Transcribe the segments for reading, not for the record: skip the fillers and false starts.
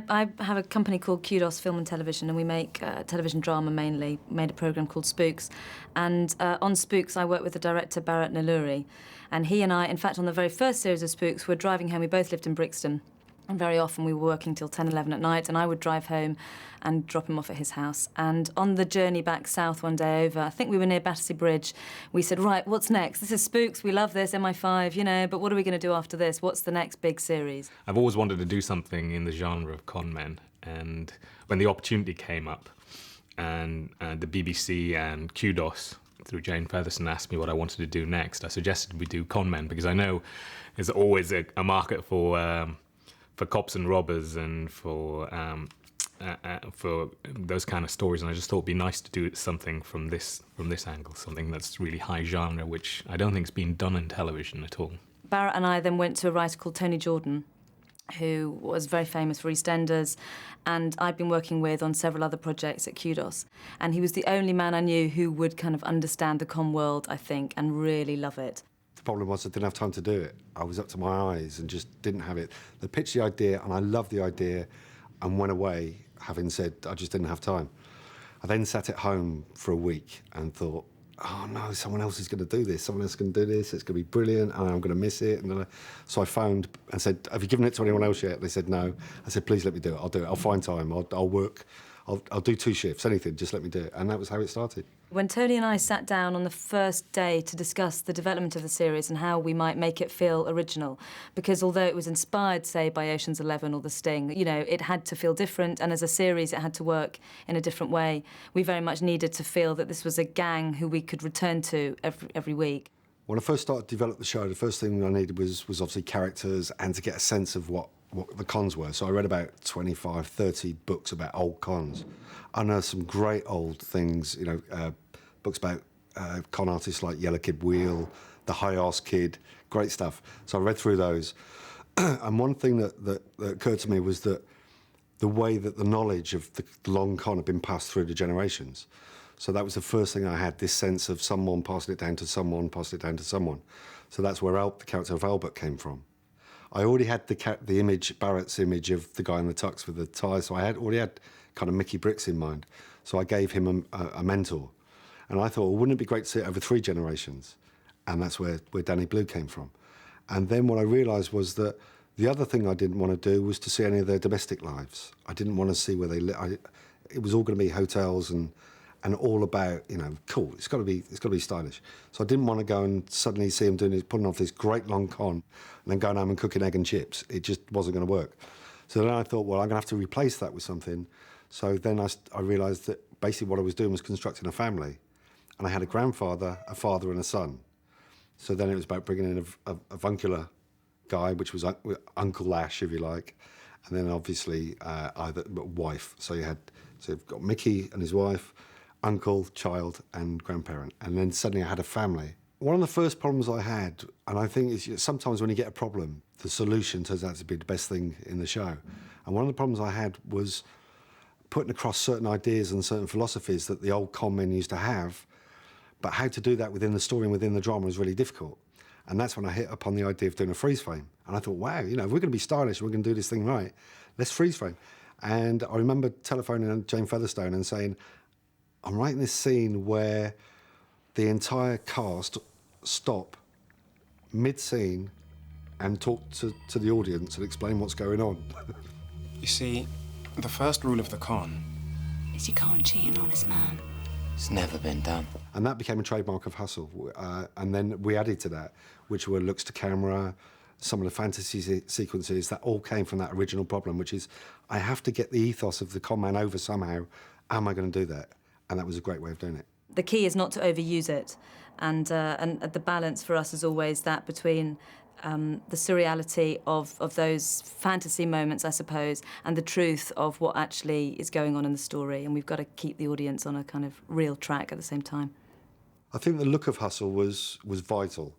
I have a company called Kudos Film and Television, and we make television drama mainly. Made a programme called Spooks. And on Spooks, I work with the director, Bharat Nalluri. And he and I, in fact, on the very first series of Spooks, were driving home. We both lived in Brixton. And very often we were working till 10, 11 at night, and I would drive home and drop him off at his house. And on the journey back south one day over, I think we were near Battersea Bridge, we said, right, what's next? This is Spooks, we love this, MI5, you know, but what are we going to do after this? What's the next big series? I've always wanted to do something in the genre of con men, and when the opportunity came up, and the BBC and Kudos, through Jane Featherstone, asked me what I wanted to do next, I suggested we do con men, because I know there's always a market for cops and robbers and for those kind of stories, and I just thought it'd be nice to do something from this angle, something that's really high genre, which I don't think has been done in television at all. Barrett and I then went to a writer called Tony Jordan, who was very famous for EastEnders, and I'd been working with on several other projects at Kudos. And he was the only man I knew who would kind of understand the con world, I think, and really love it. The problem was I didn't have time to do it. I was up to my eyes and just didn't have it. They pitched the idea, and I loved the idea, and went away having said I just didn't have time. I then sat at home for a week and thought, oh no, someone else is going to do this, someone else is going to do this, it's going to be brilliant, and I'm going to miss it. And so I phoned and said, have you given it to anyone else yet? They said no. I said, please let me do it, I'll do it, I'll find time, I'll work, I'll do 2 shifts, anything, just let me do it. And that was how it started. When Tony and I sat down on the first day to discuss the development of the series and how we might make it feel original, because although it was inspired, say, by Ocean's 11 or The Sting, you know, it had to feel different, and as a series it had to work in a different way. We very much needed to feel that this was a gang who we could return to every week. When I first started to develop the show, the first thing I needed was obviously characters and to get a sense of what the cons were. So I read about 25, 30 books about old cons. I know some great old things, you know, books about con artists like Yellow Kid Wheel, The High Arse Kid, great stuff. So I read through those. And one thing that occurred to me was that the way that the knowledge of the long con had been passed through the generations. So that was the first thing I had, this sense of someone passing it down to someone, passing it down to someone. So that's where the character of Albert came from. I already had the image, Barrett's image of the guy in the tux with the tie, so I already had kind of Mickey Bricks in mind. So I gave him a mentor. And I thought, well, wouldn't it be great to see it over 3 generations? And that's where Danny Blue came from. And then what I realised was that the other thing I didn't want to do was to see any of their domestic lives. I didn't want to see where they live. It was all going to be hotels and all about, you know, cool, it's got to be stylish. So I didn't want to go and suddenly see him putting off this great long con and then going home and cooking egg and chips. It just wasn't going to work. So then I thought, well, I'm going to have to replace that with something. So then I realised that basically what I was doing was constructing a family. And I had a grandfather, a father and a son. So then it was about bringing in a avuncular guy, which was Uncle Ash, if you like, and then obviously either wife. So you've got Mickey and his wife, uncle, child and grandparent. And then suddenly I had a family. One of the first problems I had, and I think is sometimes when you get a problem, the solution turns out to be the best thing in the show. And one of the problems I had was putting across certain ideas and certain philosophies that the old con men used to have, but how to do that within the story and within the drama was really difficult. And that's when I hit upon the idea of doing a freeze frame. And I thought, wow, you know, if we're going to be stylish, we're going to do this thing right, let's freeze frame. And I remember telephoning Jane Featherstone and saying, I'm writing this scene where the entire cast stop mid-scene and talk to the audience and explain what's going on. You see, the first rule of the con is you can't cheat an honest man. It's never been done. And that became a trademark of Hustle. And then we added to that, which were looks to camera, some of the fantasy sequences, that all came from that original problem, which is I have to get the ethos of the con man over somehow. Am I going to do that? And that was a great way of doing it. The key is not to overuse it. And the balance for us is always that between the surreality of those fantasy moments, I suppose, and the truth of what actually is going on in the story. And we've got to keep the audience on a kind of real track at the same time. I think the look of Hustle was vital.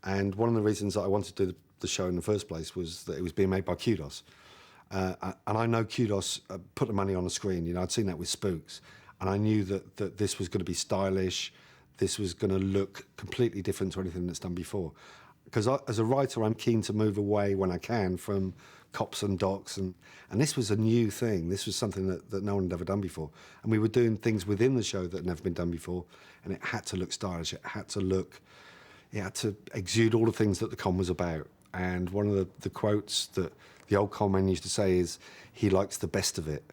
And one of the reasons that I wanted to do the show in the first place was that it was being made by Kudos. And I know Kudos put the money on the screen. You know, I'd seen that with Spooks. And I knew that this was going to be stylish. This was going to look completely different to anything that's done before. because as a writer, I'm keen to move away when I can from cops and docs, and this was a new thing. This was something that no one had ever done before, and we were doing things within the show that had never been done before, and it had to look stylish. It had to exude all the things that the con was about. And one of the quotes that the old con man used to say is, "He likes the best of it,"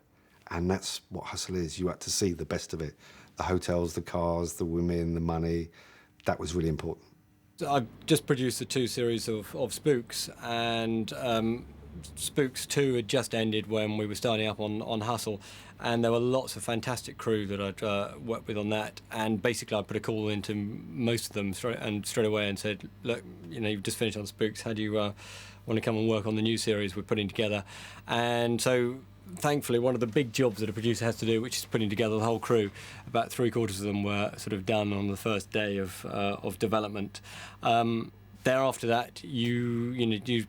and that's what Hustle is. You had to see the best of it: the hotels, the cars, the women, the money. That was really important. I've just produced the 2 series of Spooks, and Spooks 2 had just ended when we were starting up on Hustle, and there were lots of fantastic crew that I'd worked with on that, and basically I put a call into most of them straight away and said, look, you've just finished on Spooks, how do you want to come and work on the new series we're putting together? And so thankfully one of the big jobs that a producer has to do, which is putting together the whole crew, about 3/4 of them were sort of done on the first day of development. Thereafter that, you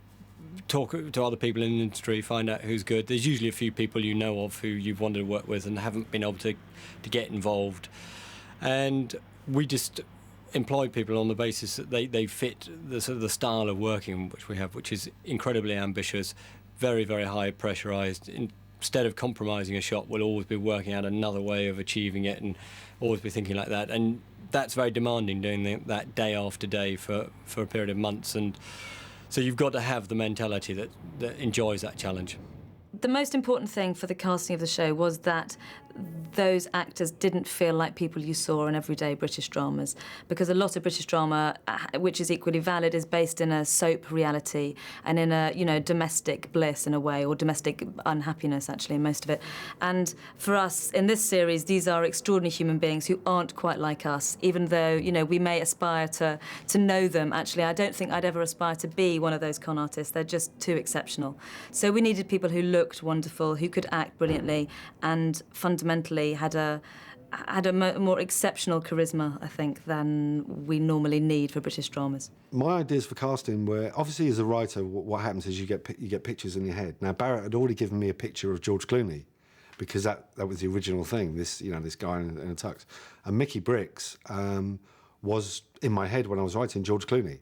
talk to other people in the industry, find out who's good. There's usually a few people you know of who you've wanted to work with and haven't been able to get involved. And we just employ people on the basis that they fit the sort of the style of working which we have, which is incredibly ambitious, very, very high pressurised. Instead of compromising a shot, we'll always be working out another way of achieving it and always be thinking like that. And that's very demanding, doing that day after day for a period of months. And so you've got to have the mentality that enjoys that challenge. The most important thing for the casting of the show was that those actors didn't feel like people you saw in everyday British dramas, because a lot of British drama, which is equally valid, is based in a soap reality and in a domestic bliss in a way, or domestic unhappiness actually, most of it. And for us in this series, these are extraordinary human beings who aren't quite like us, even though we may aspire to know them. Actually, I don't think I'd ever aspire to be one of those con artists. They're just too exceptional. So we needed people who looked wonderful, who could act brilliantly, and fundamentally had a more exceptional charisma, I think, than we normally need for British dramas. My ideas for casting were, obviously as a writer, what happens is you get pictures in your head. Now, Barrett had already given me a picture of George Clooney, because that was the original thing, this guy in a tux. And Mickey Briggs was in my head when I was writing George Clooney.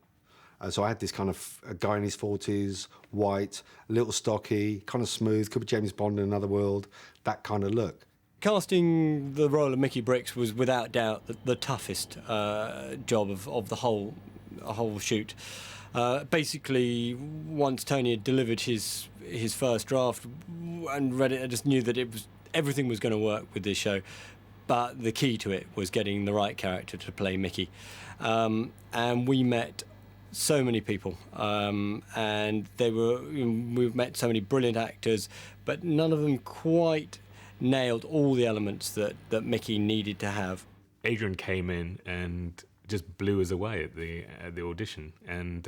So I had this kind of a guy in his 40s, white, a little stocky, kind of smooth, could be James Bond in another world, that kind of look. Casting the role of Mickey Briggs was without doubt the toughest job of the whole shoot. Basically, once Tony had delivered his first draft and read it, I just knew that everything was going to work with this show. But the key to it was getting the right character to play Mickey. And we met so many people, and we've met so many brilliant actors, but none of them quite nailed all the elements that Mickey needed to have. Adrian came in and just blew us away at the audition, and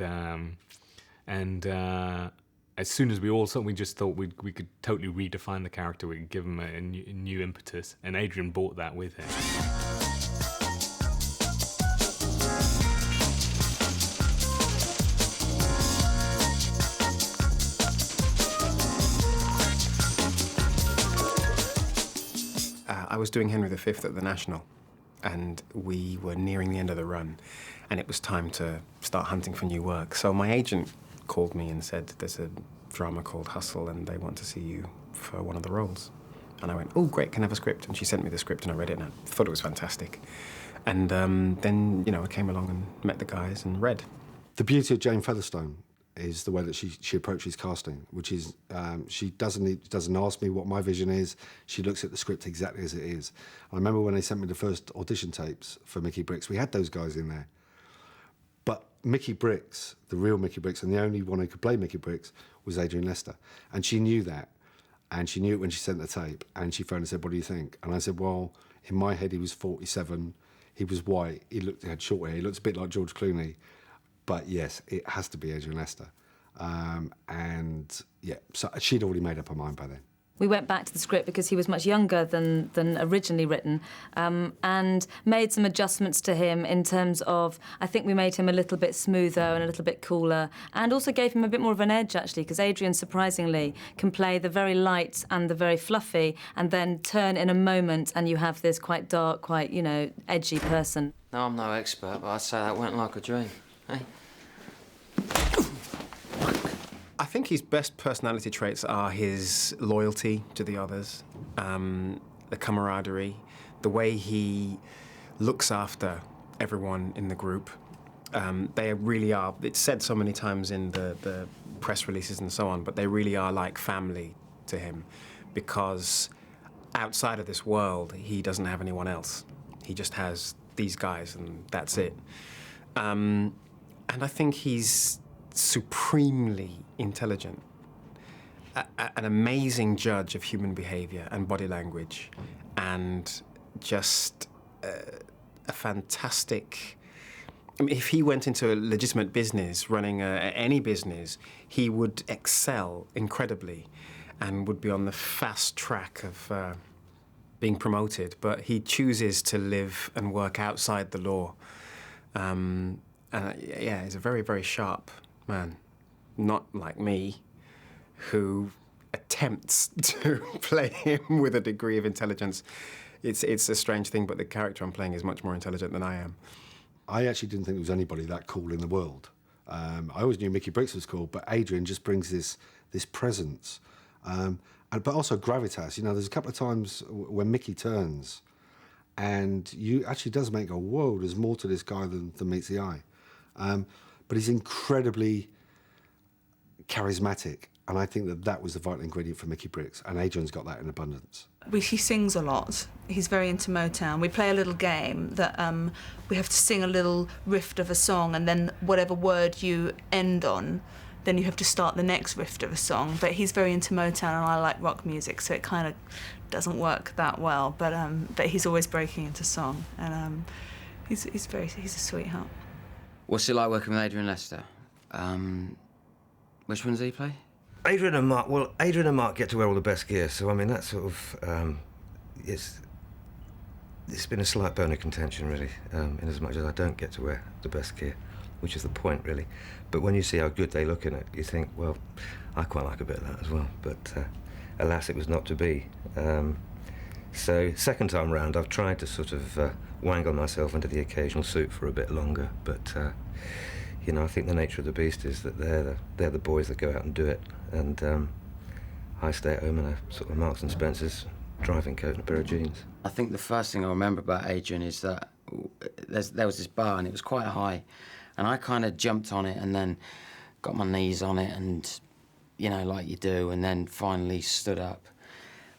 as soon as we just thought we could totally redefine the character, we could give him a new impetus, and Adrian brought that with him. I was doing Henry V at the National, and we were nearing the end of the run, and it was time to start hunting for new work. So my agent called me and said, there's a drama called Hustle, and they want to see you for one of the roles. And I went, oh, great, can I have a script? And she sent me the script, and I read it, and I thought it was fantastic. And then, I came along and met the guys and read. The beauty of Jane Featherstone is the way that she approaches casting, which is she doesn't ask me what my vision is. She looks at the script exactly as it is. I remember when they sent me the first audition tapes for Mickey Briggs, we had those guys in there. But Mickey Briggs, the real Mickey Briggs, and the only one who could play Mickey Briggs was Adrian Lester. And she knew that. And she knew it when she sent the tape. And she phoned and said, what do you think? And I said, well, in my head, he was 47. He was white. He had short hair. He looked a bit like George Clooney. But yes, it has to be Adrian Lester. So she'd already made up her mind by then. We went back to the script because he was much younger than originally written, and made some adjustments to him in terms of, I think we made him a little bit smoother and a little bit cooler, and also gave him a bit more of an edge, actually, because Adrian, surprisingly, can play the very light and the very fluffy and then turn in a moment and you have this quite dark, quite, edgy person. No, I'm no expert, but I'd say that went like a dream. Hey? I think his best personality traits are his loyalty to the others, the camaraderie, the way he looks after everyone in the group. They really are, it's said so many times in the press releases and so on, but they really are like family to him, because outside of this world, he doesn't have anyone else. He just has these guys, and that's it. And I think he's supremely intelligent, an amazing judge of human behavior and body language, and just a fantastic... I mean, if he went into a legitimate business, running any business, he would excel incredibly and would be on the fast track of being promoted. But he chooses to live and work outside the law. Yeah, he's a very, very sharp man. Not like me, who attempts to play him with a degree of intelligence. It's a strange thing, but the character I'm playing is much more intelligent than I am. I actually didn't think there was anybody that cool in the world. I always knew Mickey Briggs was cool, but Adrian just brings this presence, but also gravitas. You know, there's a couple of times when Mickey turns, and you actually does make a whoa. There's more to this guy than meets the eye, but he's incredibly charismatic, and I think that was the vital ingredient for Mickey Briggs, and Adrian's got that in abundance. He sings a lot. He's very into Motown. We play a little game that we have to sing a little riff of a song, and then whatever word you end on, then you have to start the next riff of a song. But he's very into Motown, and I like rock music, so it kind of doesn't work that well. But he's always breaking into song, and he's a sweetheart. What's it like working with Adrian Lester? Which ones do you play? Adrian and Mark get to wear all the best gear, so I mean that's sort of it's been a slight bone of contention really, in as much as I don't get to wear the best gear, which is the point really. But when you see how good they look in it, you think, well, I quite like a bit of that as well. But alas, it was not to be. So second time round, I've tried to sort of wangle myself into the occasional suit for a bit longer, but. You know, I think the nature of the beast is that they're the boys that go out and do it, and I stay at home in a sort of Marks and Spencer's driving coat and a pair of jeans. I think the first thing I remember about Adrian is that there was this bar and it was quite high, and I kind of jumped on it and then got my knees on it and, you know, like you do, and then finally stood up.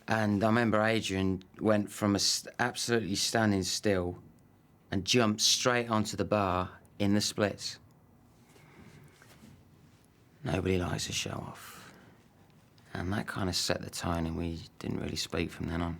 And I remember Adrian went from absolutely standing still and jumped straight onto the bar in the splits. Nobody likes to show off. And that kind of set the tone, and we didn't really speak from then on.